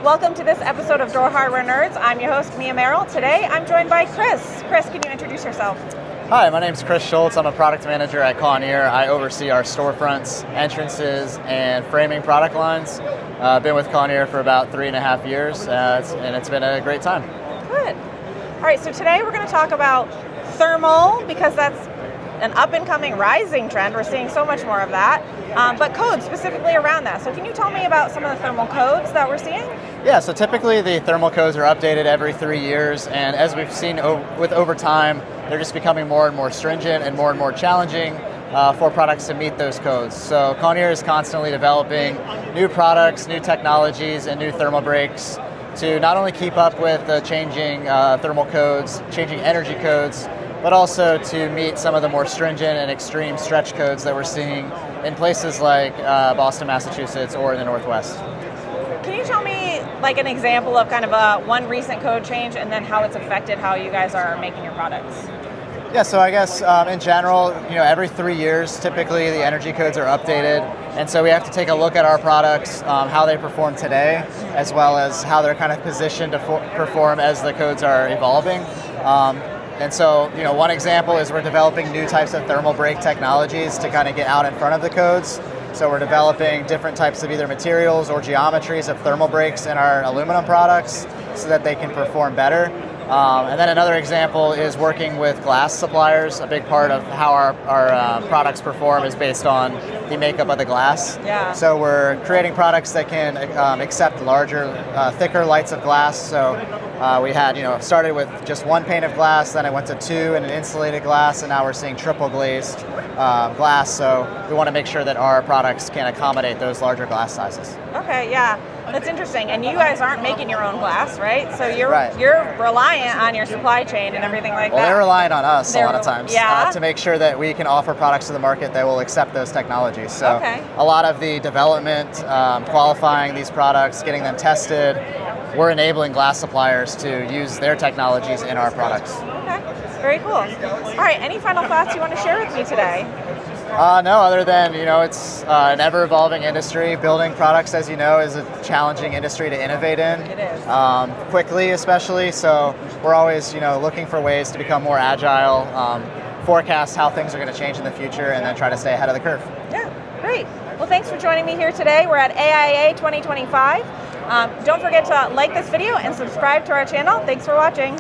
Welcome to this episode of Door Hardware Nerds. I'm your host, Mia Merrill. Today, I'm joined by Chris. Chris, can you introduce yourself? Hi, my name is Chris Schultz. I'm a product manager at Kawneer. I oversee our storefronts, entrances, and framing product lines. I've been with Kawneer for about 3.5 years, and it's been a great time. Good. All right, so today we're going to talk about thermal, because that's an up-and-coming rising trend. We're seeing so much more of that, but codes specifically around that. So can you tell me about some of the thermal codes that we're seeing? Yeah, so typically the thermal codes are updated every 3 years, and as we've seen over time, they're just becoming more and more stringent and more challenging for products to meet those codes. So Kawneer is constantly developing new products, new technologies, and new thermal breaks to not only keep up with the changing thermal codes, changing energy codes, but also to meet some of the more stringent and extreme stretch codes that we're seeing in places like Boston, Massachusetts, or in the Northwest. Can you tell me like an example of kind of one recent code change and then how it's affected how you guys are making your products? Yeah, so I guess in general, every 3 years, typically the energy codes are updated, and so we have to take a look at our products, how they perform today, as well as how they're kind of positioned to perform as the codes are evolving. And so, one example is we're developing new types of thermal break technologies to kind of get out in front of the codes. So we're developing different types of either materials or geometries of thermal breaks in our aluminum products so that they can perform better. And then another example is working with glass suppliers. A big part of how our products perform is based on the makeup of the glass. Yeah. So we're creating products that can accept larger, thicker lights of glass. So we had, started with just one pane of glass, then it went to two and an insulated glass, and now we're seeing triple glazed glass. So we want to make sure that our products can accommodate those larger glass sizes. Okay, yeah. That's interesting. And you guys aren't making your own glass, right? So you're Right. you're reliant on your supply chain and everything like that. Well, they're relying on us a lot of times yeah. to make sure that we can offer products to the market that will accept those technologies. So Okay. a lot of the development, qualifying these products, getting them tested, we're enabling glass suppliers to use their technologies in our products. Okay, very cool. All right, any final thoughts you want to share with me today? No, other than, it's an ever-evolving industry. Building products, as you know, is a challenging industry to innovate in. It is. Quickly, especially. So we're always, looking for ways to become more agile, forecast how things are going to change in the future, and then try to stay ahead of the curve. Yeah, great. Well, thanks for joining me here today. We're at AIA 2025. Don't forget to like this video and subscribe to our channel. Thanks for watching.